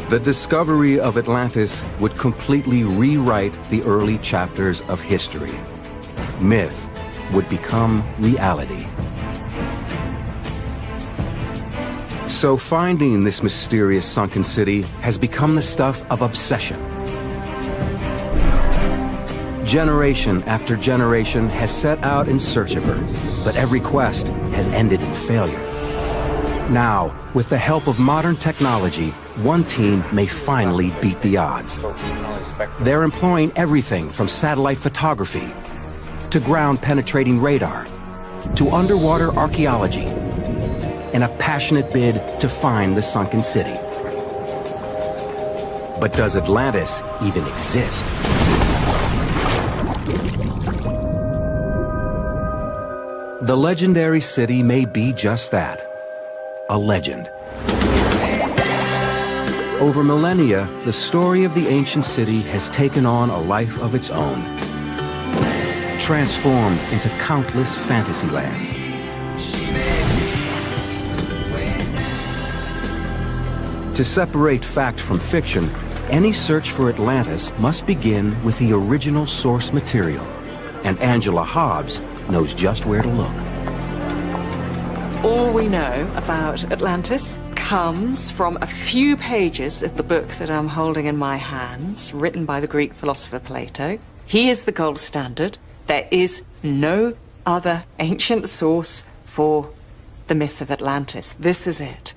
The discovery of Atlantis would completely rewrite the early chapters of history. Myth would become reality. So finding this mysterious sunken city has become the stuff of obsession. Generation after generation has set out in search of her, but every quest has ended in failure. Now, with the help of modern technology, one team may finally beat the odds. They're employing everything from satellite photography to ground-penetrating radar to underwater archaeology in a passionate bid to find the sunken city. But does Atlantis even exist? The legendary city may be just that, a legend. Over millennia, the story of the ancient city has taken on a life of its own, transformed into countless fantasy lands. To separate fact from fiction, any search for Atlantis must begin with the original source material, and Angela Hobbs knows just where to look. All we know about Atlantis comes from a few pages of the book that I'm holding in my hands, written by the Greek philosopher Plato. He is the gold standard. There is no other ancient source for the myth of Atlantis. This is it.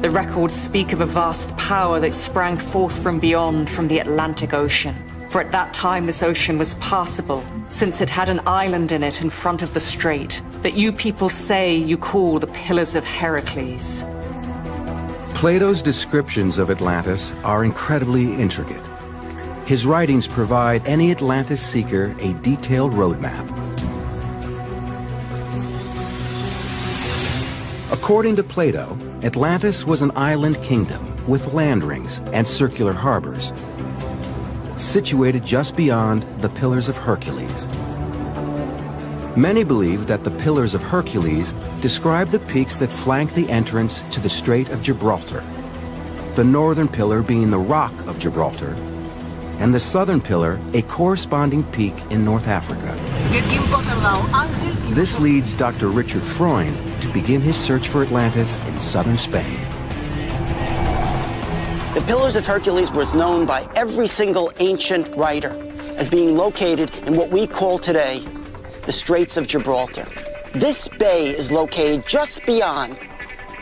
The records speak of a vast power that sprang forth from beyond, from the Atlantic Ocean. For at that time this ocean was passable, since it had an island in it in front of the strait that you people say you call the Pillars of Heracles. Plato's descriptions of Atlantis are incredibly intricate. His writings provide any Atlantis seeker a detailed roadmap. According to Plato, Atlantis was an island kingdom with land rings and circular harbors, situated just beyond the Pillars of Hercules. Many believe that the Pillars of Hercules describe the peaks that flank the entrance to the Strait of Gibraltar, the northern pillar being the Rock of Gibraltar, and the southern pillar a corresponding peak in North Africa. This leads Dr. Richard Freund to begin his search for Atlantis in southern Spain. The Pillars of Hercules was known by every single ancient writer as being located in what we call today the Straits of Gibraltar. This bay is located just beyond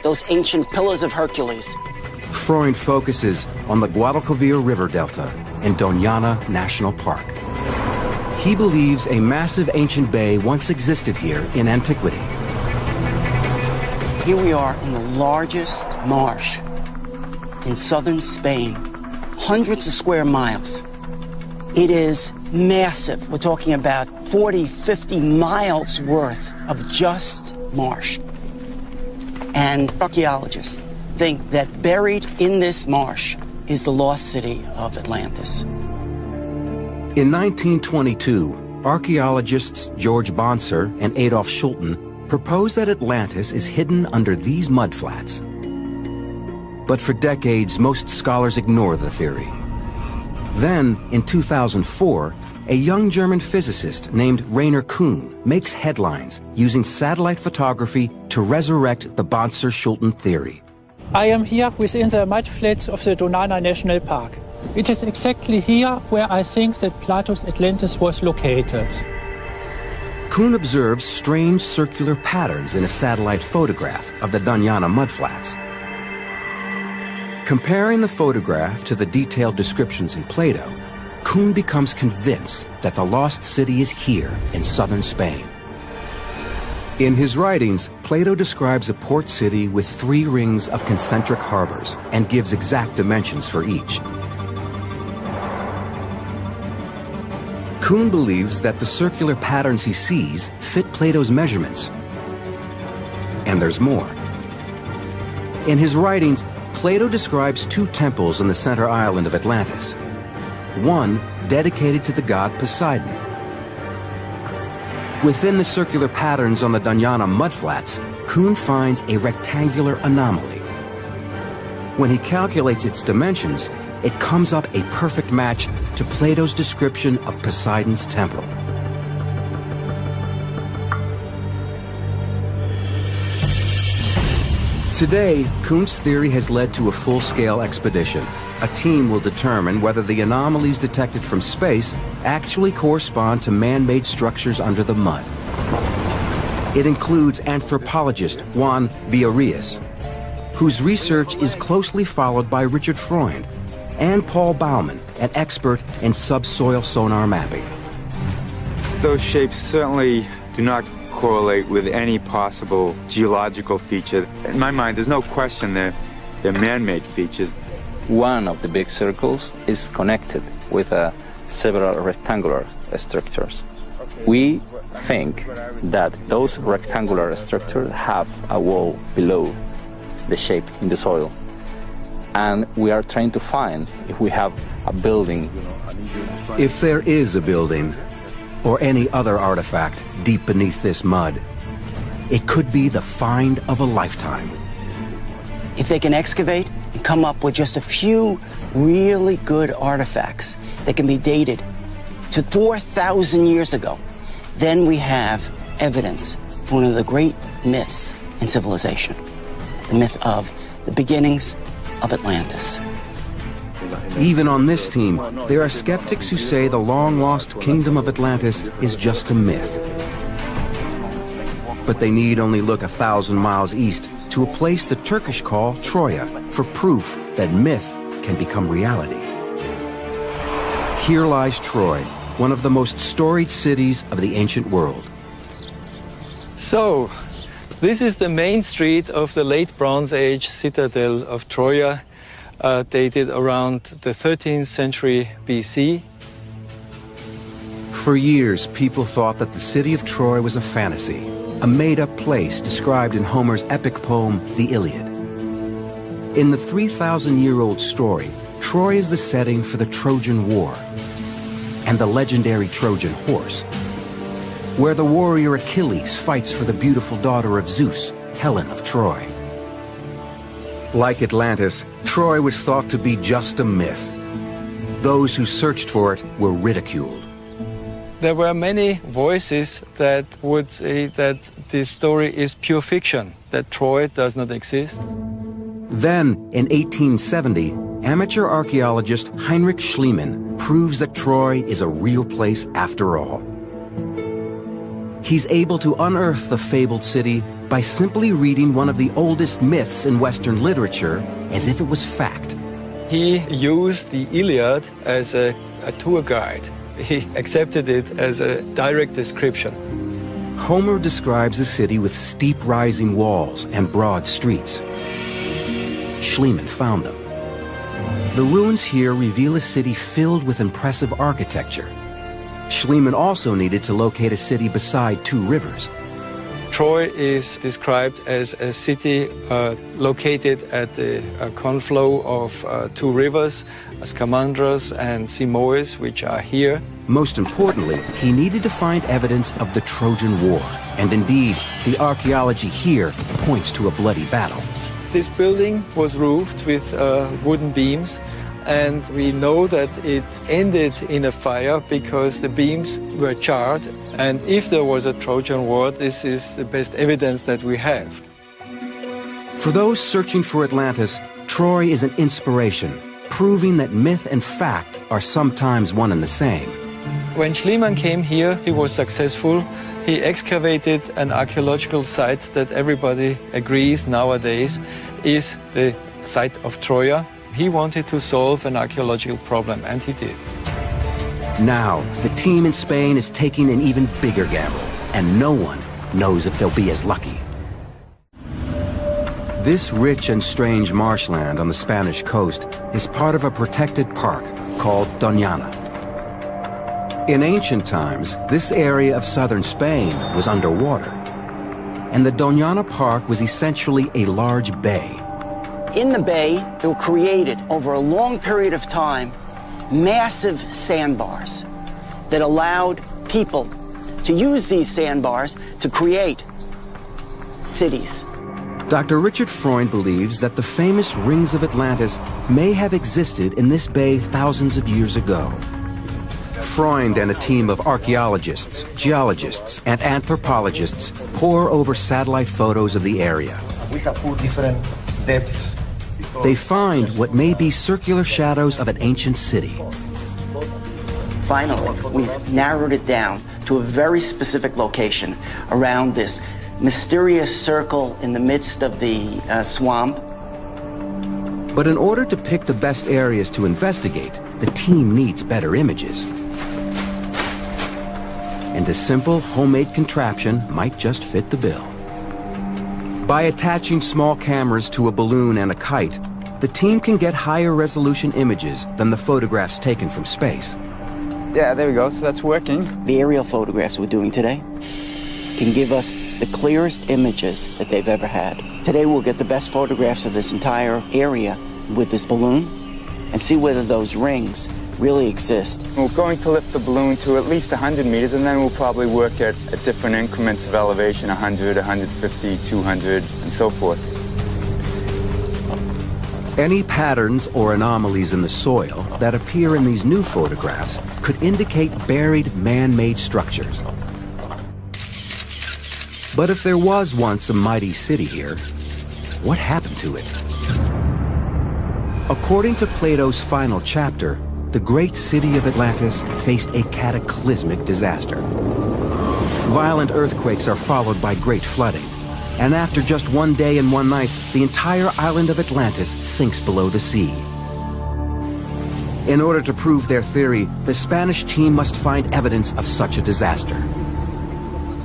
those ancient Pillars of Hercules. Freund focuses on the Guadalquivir River Delta in Doñana National Park. He believes a massive ancient bay once existed here in antiquity. Here we are in the largest marsh in southern Spain, hundreds of square miles. It is massive. We're talking about 40, 50 miles worth of just marsh. And archaeologists think that buried in this marsh is the lost city of Atlantis. In 1922, archaeologists George Bonser and Adolf Schulten proposed that Atlantis is hidden under these mudflats. But for decades, most scholars ignore the theory. Then, in 2004, a young German physicist named Rainer Kuhn makes headlines using satellite photography to resurrect the Bonser-Schulten theory. I am here within the mudflats of the Doñana National Park. It is exactly here where I think that Plato's Atlantis was located. Kuhn observes strange circular patterns in a satellite photograph of the Doñana mudflats. Comparing the photograph to the detailed descriptions in Plato, Kuhn becomes convinced that the lost city is here in southern Spain. In his writings, Plato describes a port city with 3 rings of concentric harbors and gives exact dimensions for each. Kuhn believes that the circular patterns he sees fit Plato's measurements. And there's more. In his writings, Plato describes 2 temples on the center island of Atlantis. One dedicated to the god Poseidon. Within the circular patterns on the Doñana mudflats, Kuhn finds a rectangular anomaly. When he calculates its dimensions, it comes up a perfect match to Plato's description of Poseidon's temple. Today, Kuhn's theory has led to a full-scale expedition. A team will determine whether the anomalies detected from space actually correspond to man-made structures under the mud. It includes anthropologist Juan Villarreal, whose research is closely followed by Richard Freund, and Paul Baumann, an expert in subsoil sonar mapping. Those shapes certainly do not correlate with any possible geological feature. In my mind, there's no question they're man-made features. One of the big circles is connected with several rectangular structures. We think that those rectangular structures have a wall below the shape in the soil. And we are trying to find if we have a building. If there is a building, or any other artifact deep beneath this mud, it could be the find of a lifetime. If they can excavate and come up with just a few really good artifacts that can be dated to 4,000 years ago, then we have evidence for one of the great myths in civilization, the myth of the beginnings of Atlantis. Even on this team, there are skeptics who say the long-lost kingdom of Atlantis is just a myth. But they need only look 1,000 miles east to a place the Turkish call Troya for proof that myth can become reality. Here lies Troy, one of the most storied cities of the ancient world. So, this is the main street of the late Bronze Age citadel of Troya, dated around the 13th century BC. For years, people thought that the city of Troy was a fantasy, a made-up place described in Homer's epic poem, The Iliad. In the 3,000-year-old story, Troy is the setting for the Trojan War and the legendary Trojan horse, where the warrior Achilles fights for the beautiful daughter of Zeus, Helen of Troy. Like Atlantis, Troy was thought to be just a myth. Those who searched for it were ridiculed. There were many voices that would say that this story is pure fiction, that Troy does not exist. Then, in 1870, amateur archaeologist Heinrich Schliemann proves that Troy is a real place after all. He's able to unearth the fabled city by simply reading one of the oldest myths in Western literature as if it was fact. He used the Iliad as a tour guide. He accepted it as a direct description. Homer describes a city with steep rising walls and broad streets. Schliemann found them. The ruins here reveal a city filled with impressive architecture. Schliemann also needed to locate a city beside two rivers. Troy is described as a city located at the conflow of two rivers, Scamandros and Simois, which are here. Most importantly, he needed to find evidence of the Trojan War. And indeed, the archaeology here points to a bloody battle. This building was roofed with wooden beams, and we know that it ended in a fire because the beams were charred. And if there was a Trojan War, this is the best evidence that we have. For those searching for Atlantis, Troy is an inspiration, proving that myth and fact are sometimes one and the same. When Schliemann came here, he was successful. He excavated an archaeological site that everybody agrees nowadays is the site of Troya. He wanted to solve an archaeological problem, and he did. Now, the team in Spain is taking an even bigger gamble, and no one knows if they'll be as lucky. This rich and strange marshland on the Spanish coast is part of a protected park called Doñana. In ancient times, this area of southern Spain was underwater, and the Doñana Park was essentially a large bay. In the bay, there were created over a long period of time massive sandbars that allowed people to use these sandbars to create cities. Dr. Richard Freund believes that the famous rings of Atlantis may have existed in this bay thousands of years ago. Freund and a team of archaeologists, geologists, and anthropologists pore over satellite photos of the area. We have 4 different depths. They find what may be circular shadows of an ancient city. Finally, we've narrowed it down to a very specific location around this mysterious circle in the midst of the swamp. But in order to pick the best areas to investigate, the team needs better images. And a simple homemade contraption might just fit the bill. By attaching small cameras to a balloon and a kite, the team can get higher resolution images than the photographs taken from space. Yeah, there we go, so that's working. The aerial photographs we're doing today can give us the clearest images that they've ever had. Today we'll get the best photographs of this entire area with this balloon and see whether those rings really exist. We're going to lift the balloon to at least 100 meters, and then we'll probably work at different increments of elevation, 100, 150, 200, and so forth. Any patterns or anomalies in the soil that appear in these new photographs could indicate buried man-made structures. But if there was once a mighty city here, what happened to it? According to Plato's final chapter, the great city of Atlantis faced a cataclysmic disaster. Violent earthquakes are followed by great flooding, and after just one day and one night, the entire island of Atlantis sinks below the sea. In order to prove their theory, the Spanish team must find evidence of such a disaster.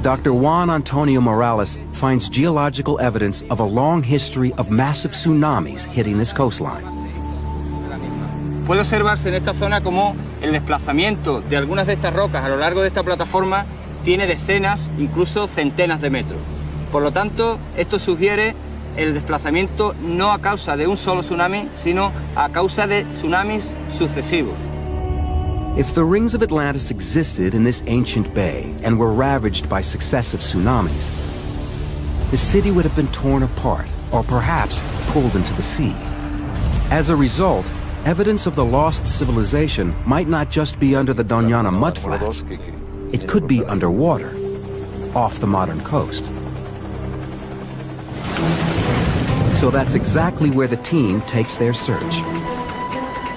Dr. Juan Antonio Morales finds geological evidence of a long history of massive tsunamis hitting this coastline. Puede observarse en esta zona como el desplazamiento de algunas de estas rocas a lo largo de esta plataforma tiene decenas, incluso centenas de metros. Por lo tanto, esto sugiere el desplazamiento no a causa de un solo tsunami, sino a causa de tsunamis sucesivos. If the rings of Atlantis existed in this ancient bay and were ravaged by successive tsunamis, the city would have been torn apart or perhaps pulled into the sea. As a result, evidence of the lost civilization might not just be under the Doñana mudflats. It could be underwater, off the modern coast. So that's exactly where the team takes their search.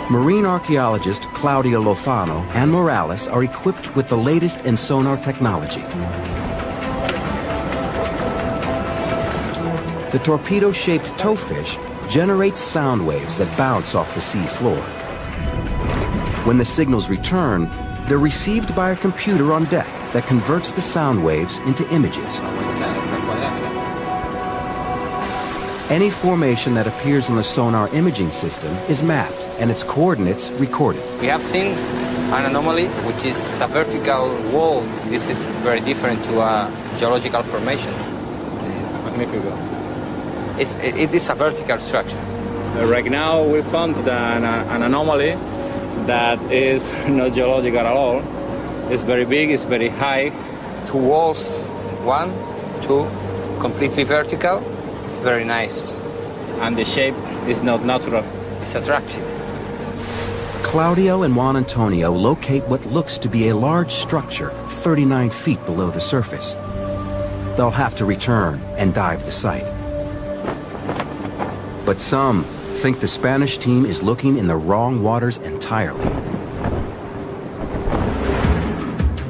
Marine archaeologist Claudia Lofano and Morales are equipped with the latest in sonar technology. The torpedo-shaped towfish generates sound waves that bounce off the sea floor. When the signals return, they're received by a computer on deck that converts the sound waves into images. Any formation that appears on the sonar imaging system is mapped and its coordinates recorded. We have seen an anomaly, which is a vertical wall. This is very different to a geological formation. Magnifico. It is a vertical structure. Right now we found an anomaly that is not geological at all. It's very big, it's very high. Two walls, 1, 2, completely vertical. It's very nice. And the shape is not natural. It's attractive. Claudio and Juan Antonio locate what looks to be a large structure 39 feet below the surface. They'll have to return and dive the site. But some think the Spanish team is looking in the wrong waters entirely.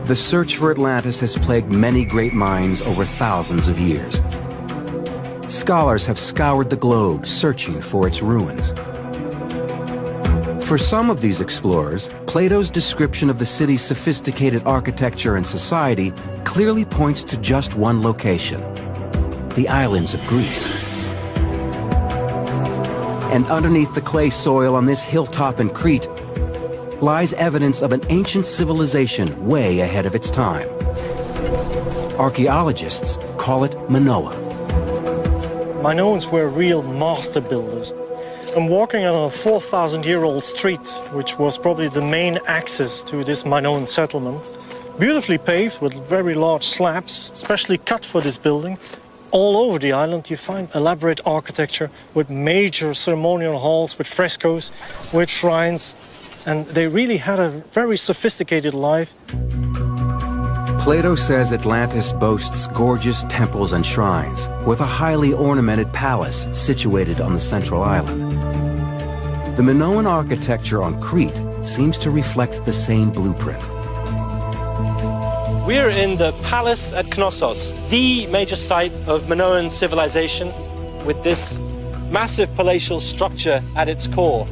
The search for Atlantis has plagued many great minds over thousands of years. Scholars have scoured the globe searching for its ruins. For some of these explorers, Plato's description of the city's sophisticated architecture and society clearly points to just one location: the islands of Greece. And underneath the clay soil on this hilltop in Crete lies evidence of an ancient civilization way ahead of its time. Archaeologists call it Minoa. Minoans were real master builders. I'm walking on a 4,000-year-old street, which was probably the main access to this Minoan settlement. Beautifully paved with very large slabs, especially cut for this building. All over the island you find elaborate architecture with major ceremonial halls, with frescoes, with shrines, and they really had a very sophisticated life. Plato says Atlantis boasts gorgeous temples and shrines, with a highly ornamented palace situated on the central island. The Minoan architecture on Crete seems to reflect the same blueprint. We're in the palace at Knossos, the major site of Minoan civilization, with this massive palatial structure at its core.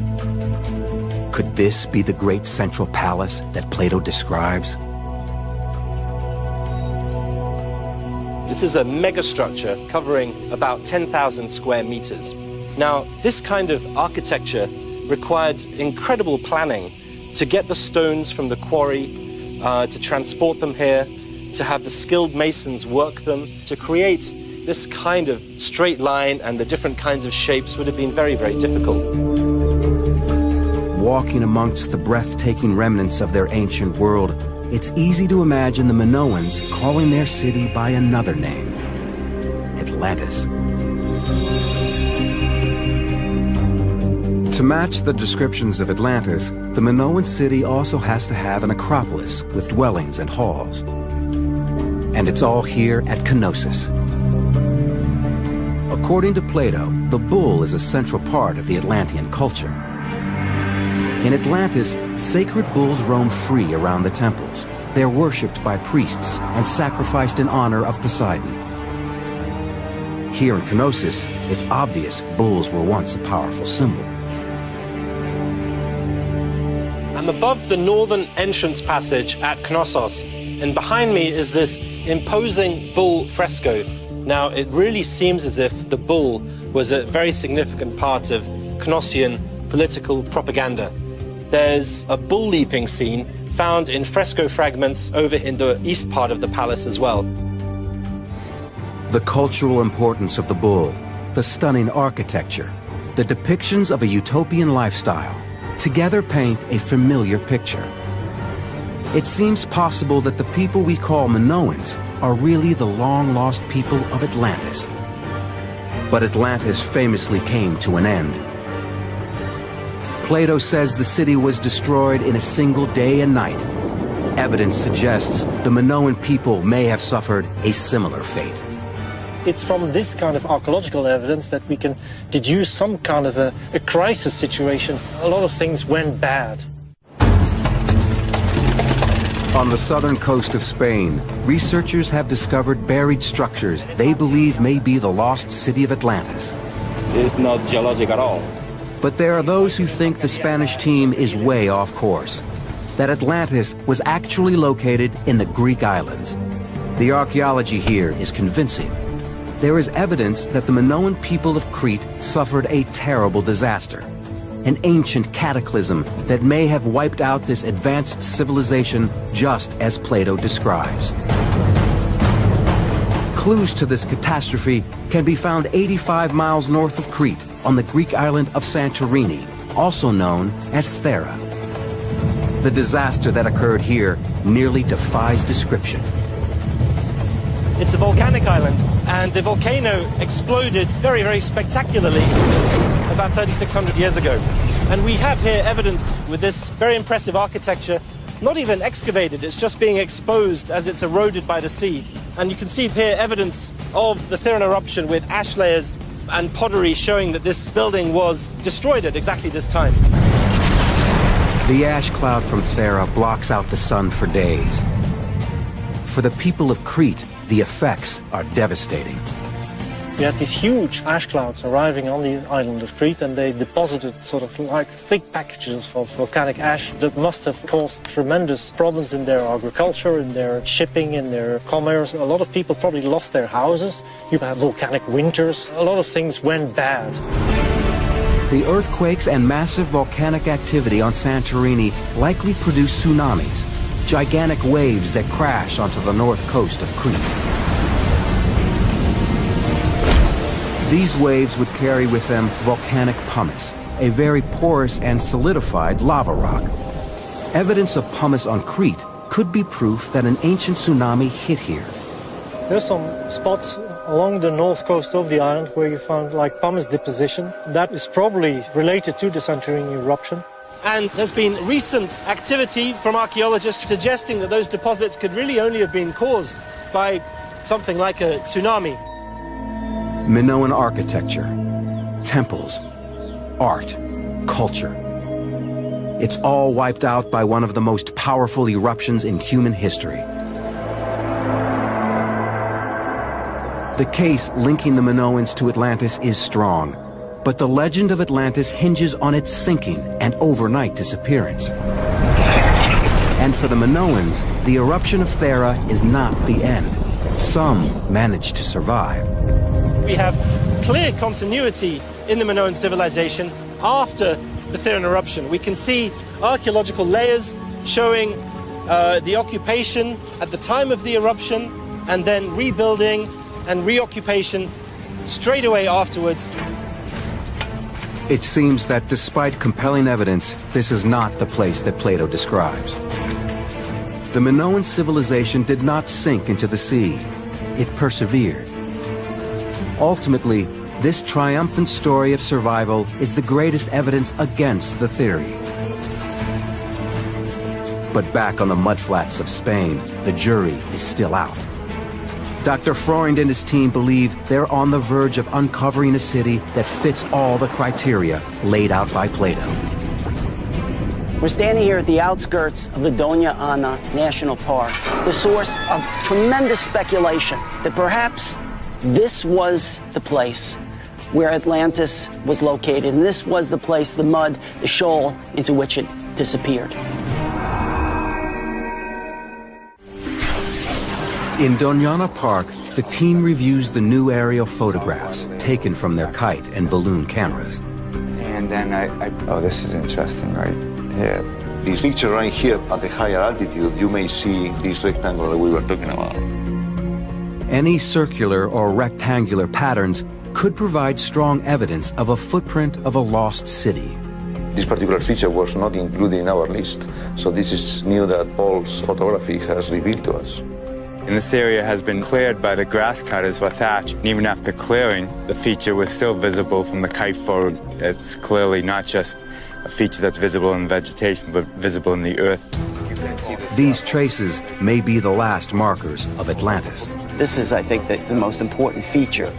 Could this be the great central palace that Plato describes? This is a megastructure covering about 10,000 square meters. Now, this kind of architecture required incredible planning to get the stones from the quarry, to transport them here, to have the skilled masons work them, to create this kind of straight line and the different kinds of shapes would have been very, very difficult. Walking amongst the breathtaking remnants of their ancient world, it's easy to imagine the Minoans calling their city by another name, Atlantis. To match the descriptions of Atlantis, the Minoan city also has to have an acropolis with dwellings and halls. And it's all here at Knossos. According to Plato, the bull is a central part of the Atlantean culture. In Atlantis, sacred bulls roam free around the temples. They're worshipped by priests and sacrificed in honor of Poseidon. Here in Knossos, it's obvious bulls were once a powerful symbol. I'm above the northern entrance passage at Knossos, and behind me is this imposing bull fresco. Now, it really seems as if the bull was a very significant part of Knossian political propaganda. There's a bull leaping scene found in fresco fragments over in the east part of the palace as well. The cultural importance of the bull, the stunning architecture, the depictions of a utopian lifestyle, together paint a familiar picture. It seems possible that the people we call Minoans are really the long-lost people of Atlantis. But Atlantis famously came to an end. Plato says the city was destroyed in a single day and night. Evidence suggests the Minoan people may have suffered a similar fate. It's from this kind of archaeological evidence that we can deduce some kind of a crisis situation. A lot of things went bad. On the southern coast of Spain, researchers have discovered buried structures they believe may be the lost city of Atlantis. It's not geologic at all. But there are those who think the Spanish team is way off course, that Atlantis was actually located in the Greek islands. The archaeology here is convincing. There is evidence that the Minoan people of Crete suffered a terrible disaster, an ancient cataclysm that may have wiped out this advanced civilization just as Plato describes. Clues to this catastrophe can be found 85 miles north of Crete on the Greek island of Santorini, also known as Thera. The disaster that occurred here nearly defies description. It's a volcanic island, and the volcano exploded very, very spectacularly about 3,600 years ago. And we have here evidence with this very impressive architecture, not even excavated, it's just being exposed as it's eroded by the sea. And you can see here evidence of the Theran eruption with ash layers and pottery showing that this building was destroyed at exactly this time. The ash cloud from Thera blocks out the sun for days. For the people of Crete, the effects are devastating. We had these huge ash clouds arriving on the island of Crete, and they deposited sort of like thick packages of volcanic ash that must have caused tremendous problems in their agriculture, in their shipping, in their commerce. A lot of people probably lost their houses. You have volcanic winters. A lot of things went bad. The earthquakes and massive volcanic activity on Santorini likely produced tsunamis, gigantic waves that crash onto the north coast of Crete. These waves would carry with them volcanic pumice, a very porous and solidified lava rock. Evidence of pumice on Crete could be proof that an ancient tsunami hit here. There's some spots along the north coast of the island where you found like pumice deposition. That is probably related to the Santorini eruption. And there's been recent activity from archaeologists suggesting that those deposits could really only have been caused by something like a tsunami. Minoan architecture, temples, art, culture. It's all wiped out by one of the most powerful eruptions in human history. The case linking the Minoans to Atlantis is strong, but the legend of Atlantis hinges on its sinking and overnight disappearance. And for the Minoans, the eruption of Thera is not the end. Some managed to survive. We have clear continuity in the Minoan civilization after the Theran eruption. We can see archaeological layers showing the occupation at the time of the eruption and then rebuilding and reoccupation straight away afterwards. It seems that despite compelling evidence, this is not the place that Plato describes. The Minoan civilization did not sink into the sea. It persevered. Ultimately, this triumphant story of survival is the greatest evidence against the theory. But back on the mudflats of Spain, the jury is still out. Dr. Freund and his team believe they're on the verge of uncovering a city that fits all the criteria laid out by Plato. We're standing here at the outskirts of the Doña Ana National Park, the source of tremendous speculation that perhaps this was the place where Atlantis was located, and this was the place, the mud, the shoal into which it disappeared. In Doñana Park, the team reviews the new aerial photographs taken from their kite and balloon cameras. And then oh, this is interesting right here. This picture right here at the higher altitude, you may see this rectangle that we were talking about. Any circular or rectangular patterns could provide strong evidence of a footprint of a lost city. This particular feature was not included in our list, so this is new that Paul's photography has revealed to us. And this area has been cleared by the grass cutters for thatch. And even after clearing, the feature was still visible from the kite photo. It's clearly not just a feature that's visible in vegetation, but visible in the earth. These traces may be the last markers of Atlantis. This is, I think, the most important feature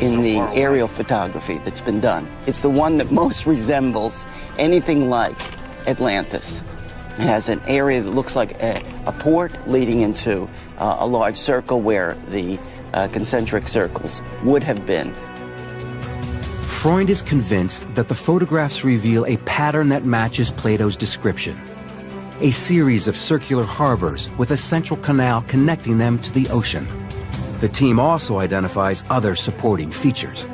in the aerial photography that's been done. It's the one that most resembles anything like Atlantis. It has an area that looks like a port leading into a large circle where the concentric circles would have been. Freund is convinced that the photographs reveal a pattern that matches Plato's description. A series of circular harbors with a central canal connecting them to the ocean. The team also identifies other supporting features.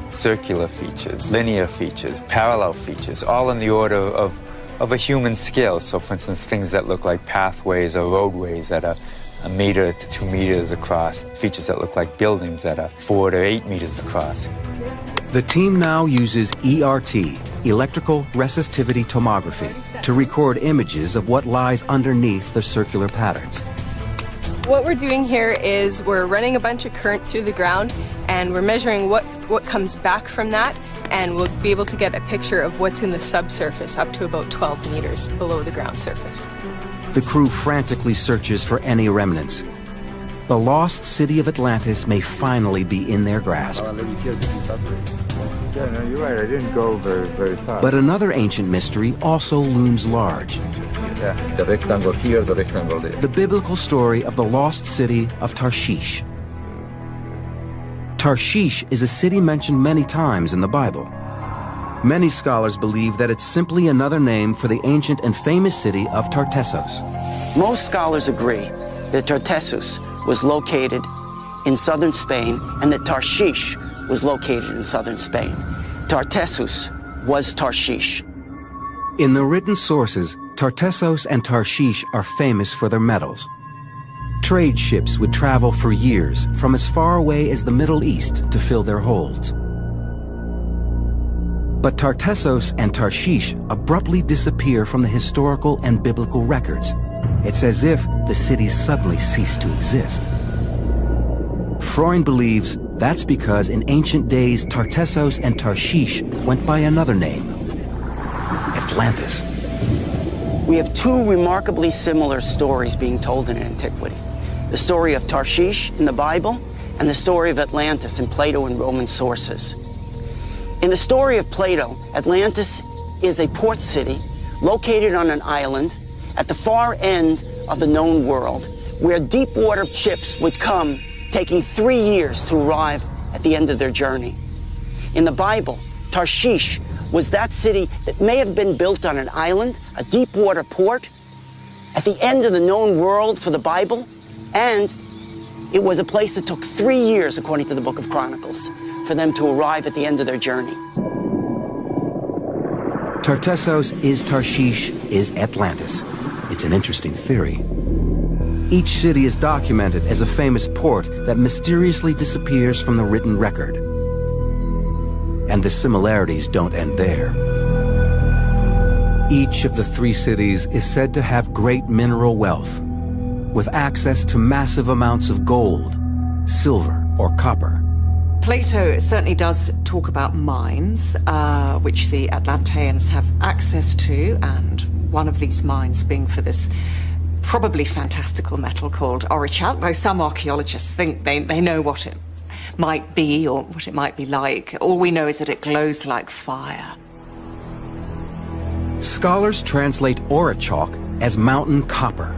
Circular features, linear features, parallel features, all in the order of a human scale. So for instance, things that look like pathways or roadways that are 1 meter to 2 meters across, features that look like buildings that are 4 to 8 meters across. The team now uses ERT, electrical resistivity tomography, to record images of what lies underneath the circular patterns. What we're doing here is we're running a bunch of current through the ground and we're measuring what comes back from that, and we'll be able to get a picture of what's in the subsurface up to about 12 meters below the ground surface. The crew frantically searches for any remnants. The lost city of Atlantis may finally be in their grasp. Yeah, no, you're right. I didn't go very far. But another ancient mystery also looms large. Yeah, the rectangle here, the rectangle there. The biblical story of the lost city of Tarshish. Tarshish is a city mentioned many times in the Bible. Many scholars believe that it's simply another name for the ancient and famous city of Tartessos. Most scholars agree that Tartessos was located in southern Spain and that Tarshish was located in southern Spain. Tartessos was Tarshish. In the written sources, Tartessos and Tarshish are famous for their metals. Trade ships would travel for years from as far away as the Middle East to fill their holds. But Tartessos and Tarshish abruptly disappear from the historical and biblical records. It's as if the cities suddenly ceased to exist. Freund believes that's because in ancient days Tartessos and Tarshish went by another name, Atlantis. We have two remarkably similar stories being told in antiquity. The story of Tarshish in the Bible and the story of Atlantis in Plato and Roman sources. In the story of Plato, Atlantis is a port city located on an island at the far end of the known world, where deep water ships would come, taking 3 years to arrive at the end of their journey. In the Bible, Tarshish was that city that may have been built on an island, a deep water port, at the end of the known world for the Bible, and it was a place that took 3 years, according to the Book of Chronicles, for them to arrive at the end of their journey. Tartessos is Tarshish is Atlantis. It's an interesting theory. Each city is documented as a famous port that mysteriously disappears from the written record. And the similarities don't end there. Each of the three cities is said to have great mineral wealth, with access to massive amounts of gold, silver, or copper. Plato certainly does talk about mines, which the Atlanteans have access to, and one of these mines being for this probably fantastical metal called orichalk, though some archaeologists think they know what it might be or what it might be like. All we know is that it glows like fire. Scholars translate orichalk as mountain copper.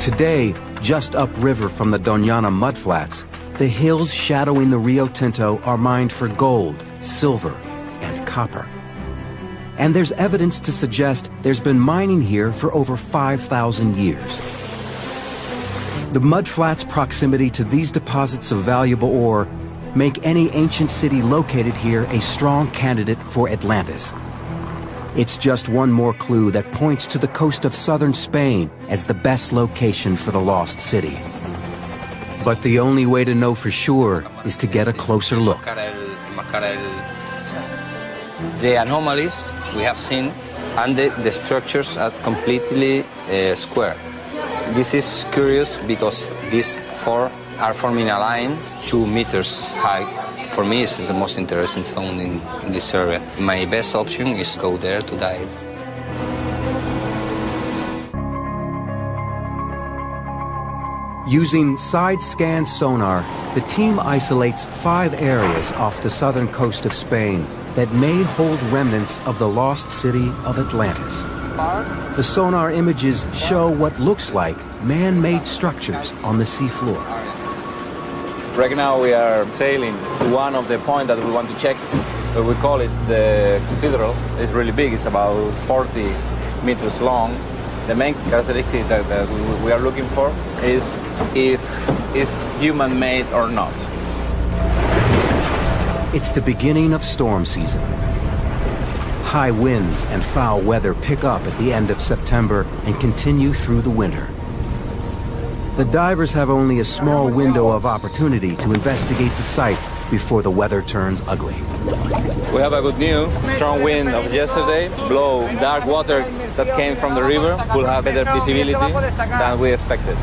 Today, just upriver from the Doñana mudflats, the hills shadowing the Rio Tinto are mined for gold, silver, and copper. And there's evidence to suggest there's been mining here for over 5,000 years. The mudflats' proximity to these deposits of valuable ore make any ancient city located here a strong candidate for Atlantis. It's just one more clue that points to the coast of southern Spain as the best location for the lost city. But the only way to know for sure is to get a closer look. The anomalies we have seen, and the structures are completely square. This is curious because these four are forming a line 2 meters high. For me, it's the most interesting zone in this area. My best option is to go there to dive. Using side-scan sonar, the team isolates 5 areas off the southern coast of Spain that may hold remnants of the lost city of Atlantis. The sonar images show what looks like man-made structures on the seafloor. Right now we are sailing to one of the points that we want to check. We call it the cathedral. It's really big. It's about 40 meters long. The main characteristic that we are looking for is if it's human-made or not. It's the beginning of storm season. High winds and foul weather pick up at the end of September and continue through the winter. The divers have only a small window of opportunity to investigate the site before the weather turns ugly. We have a good news. Strong wind of yesterday blow dark water that came from the river. We'll have better visibility than we expected.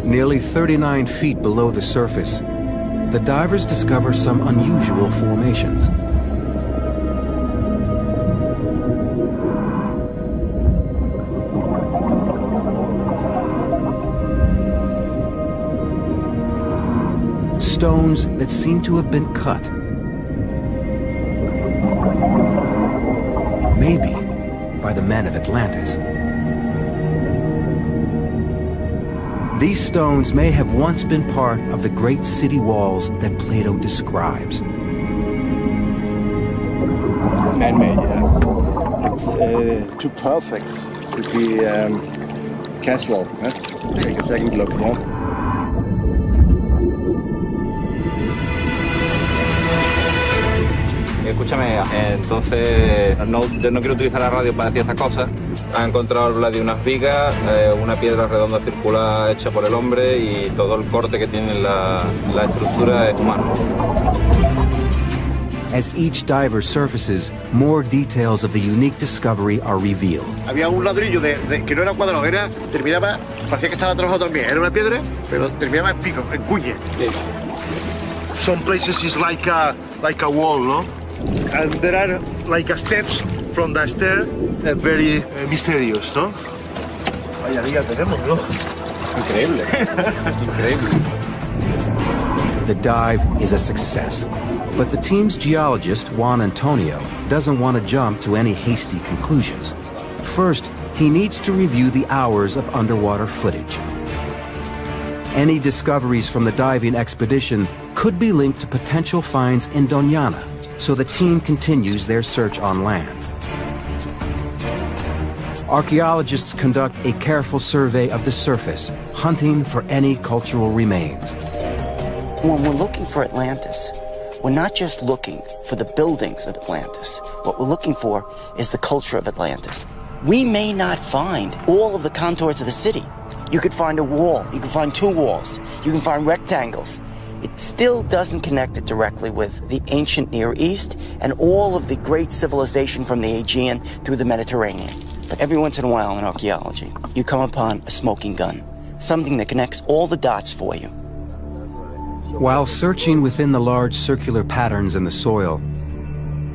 Nearly 39 feet below the surface, the divers discover some unusual formations. Stones that seem to have been cut. Maybe by the men of Atlantis. These stones may have once been part of the great city walls that Plato describes. Man-made, yeah. It's too perfect to be casual. Huh? Take a second look, yeah? Escúchame, entonces no quiero utilizar la radio para decir estas cosas. Ha encontrado de unas vigas, una piedra redonda circular hecha por el hombre y todo el corte que tiene la estructura es humano. As each diver surfaces, more details of the unique discovery are revealed. Había un ladrillo que no era cuadrado, terminaba, parecía que estaba trabajado también. Era una piedra, pero terminaba en pico, en cuña. Some places is like a wall, no? And there are like steps from the stair, very mysterious, no? Vaya día tenemos, ¿no? Increíble. Increíble. The dive is a success, but the team's geologist, Juan Antonio, doesn't want to jump to any hasty conclusions. First, he needs to review the hours of underwater footage. Any discoveries from the diving expedition could be linked to potential finds in Doñana, so the team continues their search on land. Archaeologists conduct a careful survey of the surface, hunting for any cultural remains. When we're looking for Atlantis, we're not just looking for the buildings of Atlantis. What we're looking for is the culture of Atlantis. We may not find all of the contours of the city. You could find a wall, you can find two walls, you can find rectangles. It still doesn't connect it directly with the ancient Near East and all of the great civilization from the Aegean through the Mediterranean. But every once in a while in archaeology, you come upon a smoking gun, something that connects all the dots for you. While searching within the large circular patterns in the soil,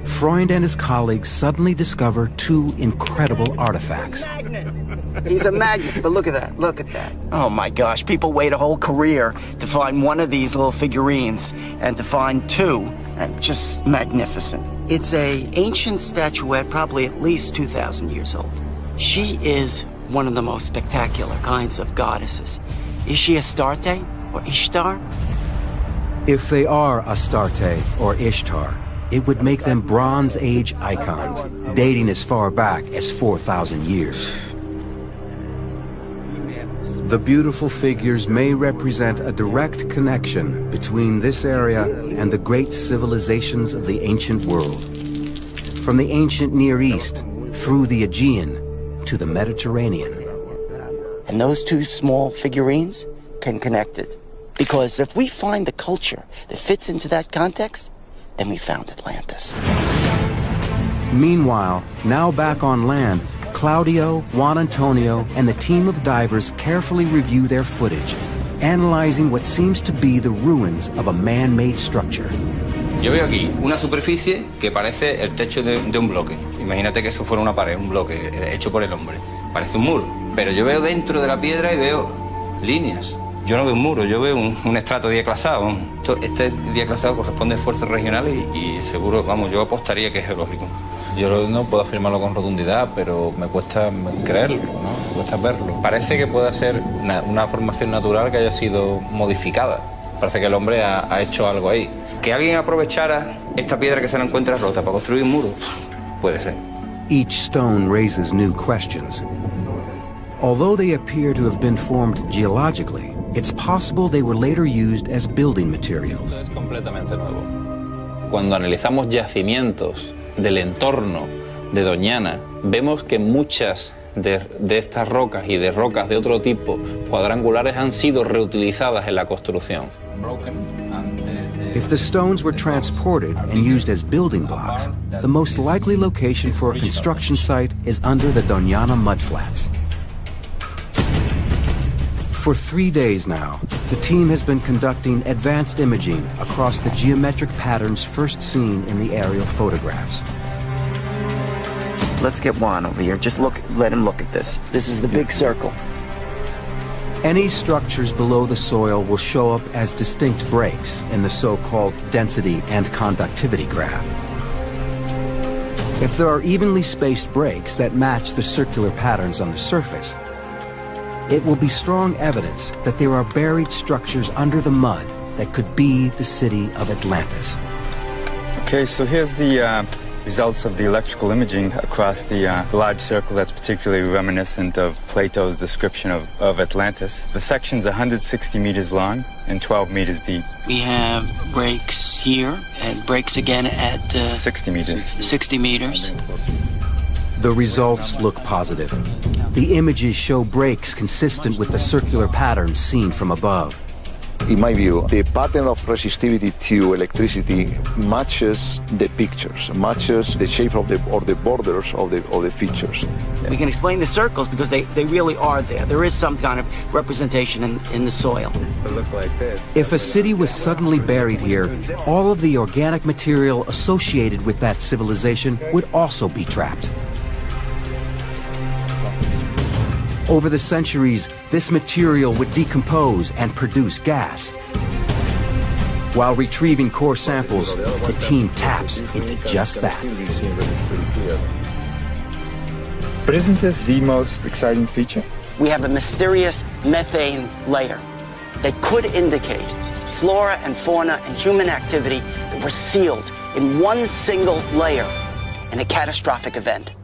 Freund and his colleagues suddenly discover two incredible artifacts. He's a magnet, but look at that, look at that. Oh my gosh, people wait a whole career to find one of these little figurines, and to find two, just magnificent. It's an ancient statuette, probably at least 2,000 years old. She is one of the most spectacular kinds of goddesses. Is she Astarte or Ishtar? If they are Astarte or Ishtar, it would make them Bronze Age icons, dating as far back as 4,000 years. The beautiful figures may represent a direct connection between this area and the great civilizations of the ancient world. From the ancient Near East, through the Aegean, to the Mediterranean. And those two small figurines can connect it. Because if we find the culture that fits into that context, then we found Atlantis. Meanwhile, now back on land, Claudio, Juan Antonio, and the team of divers carefully review their footage, analyzing what seems to be the ruins of a man-made structure. Yo veo aquí una superficie que parece el techo de un bloque. Imagínate que eso fuera una pared, un bloque hecho por el hombre. Parece un muro. Pero yo veo dentro de la piedra y veo líneas. Yo no veo un muro, yo veo un estrato diaclasado. Este diaclasado corresponde a esfuerzos regionales y seguro, vamos, yo apostaría que es geológico. Yo no puedo afirmarlo con rotundidad, pero me cuesta creerlo, ¿no? Me cuesta verlo. Parece que pueda ser una formación natural que haya sido modificada. Parece que el hombre ha hecho algo ahí. Que alguien aprovechara esta piedra que se la encuentra rota para construir un muro, puede ser. Each stone raises new questions. Although they appear to have been formed geologically, it's possible they were later used as building materials. Esto es completamente nuevo. Cuando analizamos yacimientos del entorno de Doñana, vemos que muchas de estas rocas y de rocas de otro tipo cuadrangulares han sido reutilizadas en la construcción. If the stones were transported and used as building blocks, the most likely location for a construction site is under the Doñana mudflats. For 3 days now, the team has been conducting advanced imaging across the geometric patterns first seen in the aerial photographs. Let's get Juan over here. Just let him look at this. This is the big circle. Any structures below the soil will show up as distinct breaks in the so-called density and conductivity graph. If there are evenly spaced breaks that match the circular patterns on the surface, it will be strong evidence that there are buried structures under the mud that could be the city of Atlantis. Okay, so here's the results of the electrical imaging across the large circle that's particularly reminiscent of Plato's description of Atlantis. The section's 160 meters long and 12 meters deep. We have breaks here and breaks again at 60 meters. 60 meters. The results look positive. The images show breaks consistent with the circular patterns seen from above. In my view, the pattern of resistivity to electricity matches the pictures, matches the shape of the borders of the features. We can explain the circles because they really are there. There is some kind of representation in the soil. They look like this. If a city was suddenly buried here, all of the organic material associated with that civilization would also be trapped. Over the centuries, this material would decompose and produce gas. While retrieving core samples, the team taps into just that. But isn't this the most exciting feature? We have a mysterious methane layer that could indicate flora and fauna and human activity that were sealed in one single layer in a catastrophic event.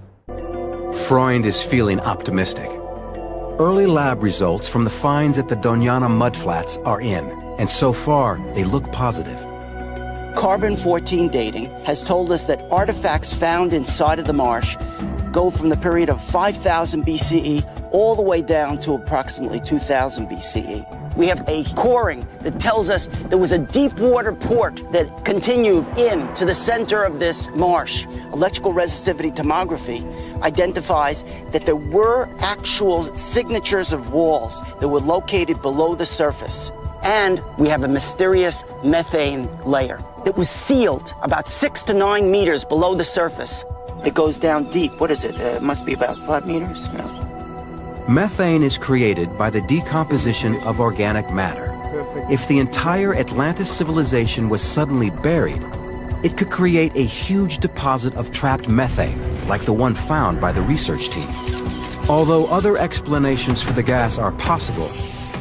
Freund is feeling optimistic. Early lab results from the finds at the Doñana mudflats are in, and so far, they look positive. Carbon-14 dating has told us that artifacts found inside of the marsh go from the period of 5,000 BCE all the way down to approximately 2000 BCE. We have a coring that tells us there was a deep water port that continued into the center of this marsh. Electrical resistivity tomography identifies that there were actual signatures of walls that were located below the surface. And we have a mysterious methane layer that was sealed about 6 to 9 meters below the surface. It goes down deep. What is it? It must be about 5 meters? No. Methane is created by the decomposition of organic matter. If the entire Atlantis civilization was suddenly buried, it could create a huge deposit of trapped methane, like the one found by the research team. Although other explanations for the gas are possible,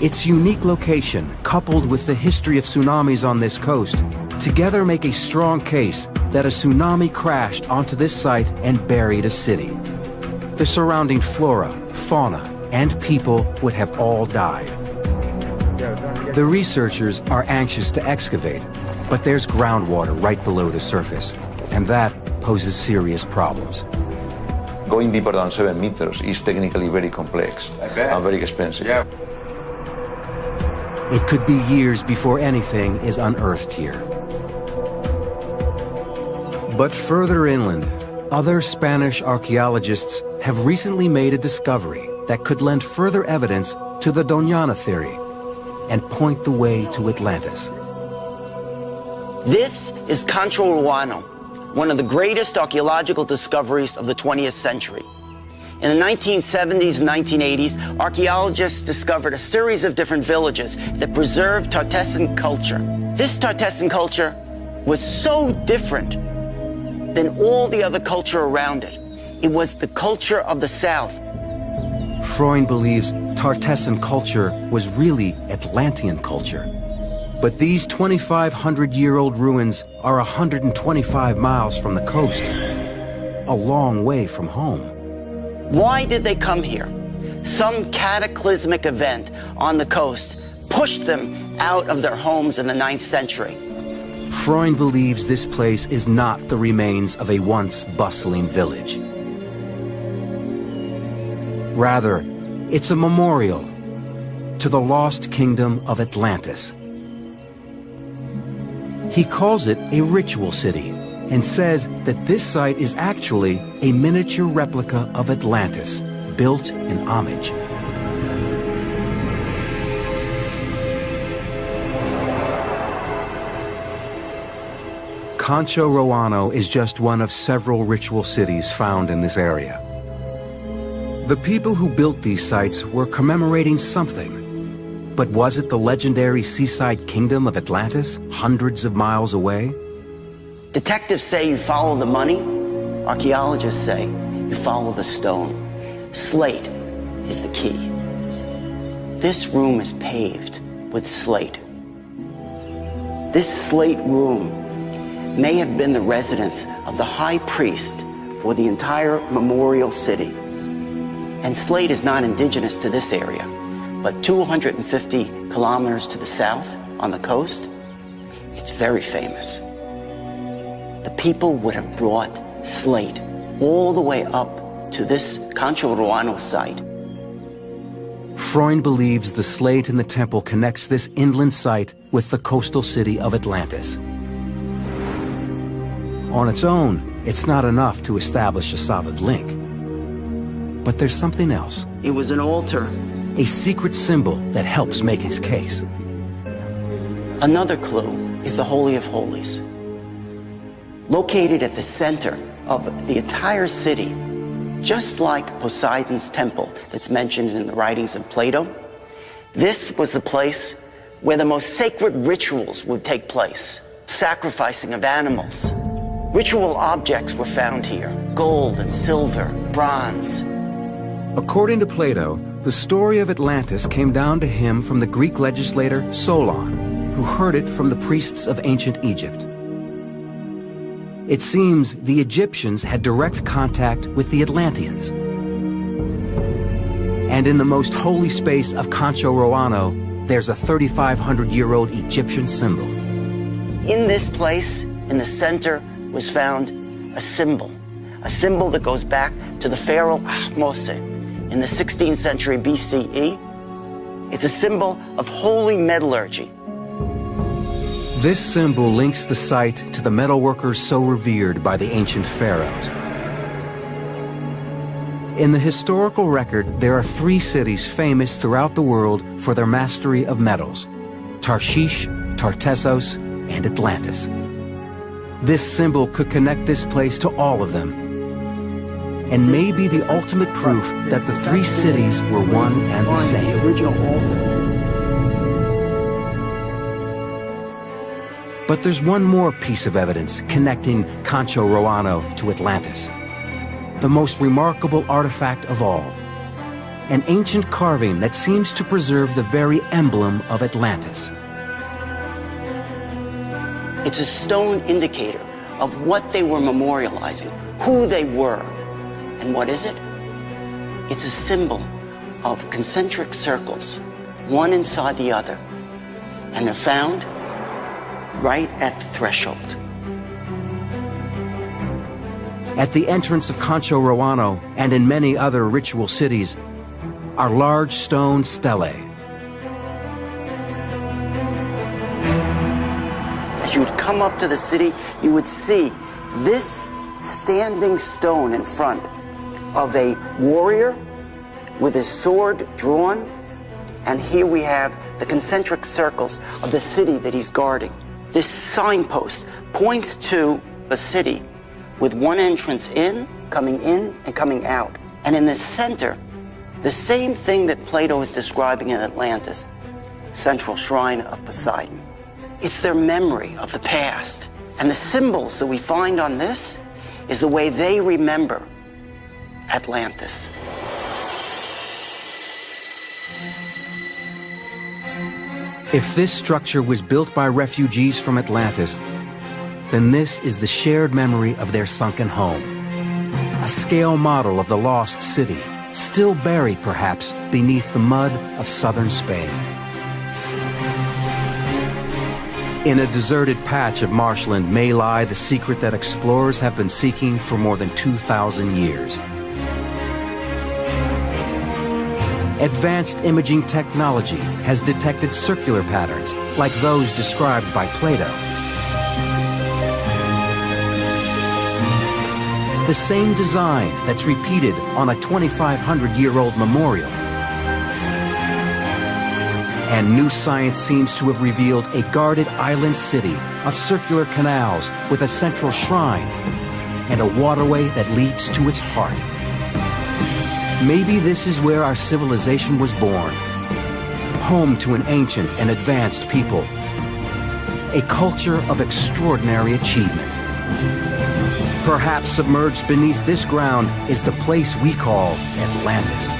its unique location, coupled with the history of tsunamis on this coast, together make a strong case that a tsunami crashed onto this site and buried a city. The surrounding flora, fauna, and people would have all died. The researchers are anxious to excavate, but there's groundwater right below the surface, and that poses serious problems. Going deeper than 7 meters is technically very complex and very expensive. Yeah. It could be years before anything is unearthed here. But further inland, other Spanish archaeologists have recently made a discovery that could lend further evidence to the Doñana theory and point the way to Atlantis. This is Concho Ruano, one of the greatest archaeological discoveries of the 20th century. In the 1970s and 1980s, archaeologists discovered a series of different villages that preserved Tartessan culture. This Tartessan culture was so different than all the other culture around it. It was the culture of the South. Freund believes Tartessan culture was really Atlantean culture. But these 2,500-year-old ruins are 125 miles from the coast, a long way from home. Why did they come here? Some cataclysmic event on the coast pushed them out of their homes in the 9th century. Freund believes this place is not the remains of a once bustling village. Rather, it's a memorial to the lost kingdom of Atlantis. He calls it a ritual city and says that this site is actually a miniature replica of Atlantis, built in homage. Concho Ruano is just one of several ritual cities found in this area. The people who built these sites were commemorating something. But was it the legendary seaside kingdom of Atlantis, hundreds of miles away? Detectives say you follow the money. Archaeologists say you follow the stone. Slate is the key. This room is paved with slate. This slate room may have been the residence of the high priest for the entire memorial city. And slate is not indigenous to this area, but 250 kilometers to the south on the coast, it's very famous. The people would have brought slate all the way up to this Concho Ruano site. Freund believes the slate in the temple connects this inland site with the coastal city of Atlantis. On its own, it's not enough to establish a solid link. But there's something else. It was an altar. A secret symbol that helps make his case. Another clue is the Holy of Holies. Located at the center of the entire city, just like Poseidon's temple that's mentioned in the writings of Plato, this was the place where the most sacred rituals would take place. Sacrificing of animals. Ritual objects were found here. Gold and silver, bronze. According to Plato, the story of Atlantis came down to him from the Greek legislator Solon, who heard it from the priests of ancient Egypt. It seems the Egyptians had direct contact with the Atlanteans. And in the most holy space of Concho Roano, there's a 3,500-year-old Egyptian symbol. In this place, in the center, was found a symbol that goes back to the pharaoh Ahmose in the 16th century BCE. It's a symbol of holy metallurgy. This symbol links the site to the metalworkers so revered by the ancient pharaohs. In the historical record, there are 3 cities famous throughout the world for their mastery of metals: Tarshish, Tartessos, and Atlantis. This symbol could connect this place to all of them, and may be the ultimate proof that the 3 cities were one and the same. But there's one more piece of evidence connecting Concho Roano to Atlantis. The most remarkable artifact of all. An ancient carving that seems to preserve the very emblem of Atlantis. It's a stone indicator of what they were memorializing, who they were. And what is it? It's a symbol of concentric circles, one inside the other. And they're found right at the threshold. At the entrance of Concho Roano and in many other ritual cities are large stone stelae. As you would come up to the city, you would see this standing stone in front of a warrior with his sword drawn, and here we have the concentric circles of the city that he's guarding. This signpost points to a city with one entrance in, and coming out. And in the center, the same thing that Plato is describing in Atlantis, central shrine of Poseidon. It's their memory of the past. And the symbols that we find on this is the way they remember Atlantis. If this structure was built by refugees from Atlantis, then this is the shared memory of their sunken home. A scale model of the lost city, still buried perhaps beneath the mud of southern Spain. In a deserted patch of marshland may lie the secret that explorers have been seeking for more than 2,000 years. Advanced imaging technology has detected circular patterns like those described by Plato. The same design that's repeated on a 2,500-year-old memorial. And new science seems to have revealed a guarded island city of circular canals with a central shrine and a waterway that leads to its heart. Maybe this is where our civilization was born, home to an ancient and advanced people, a culture of extraordinary achievement. Perhaps submerged beneath this ground is the place we call Atlantis.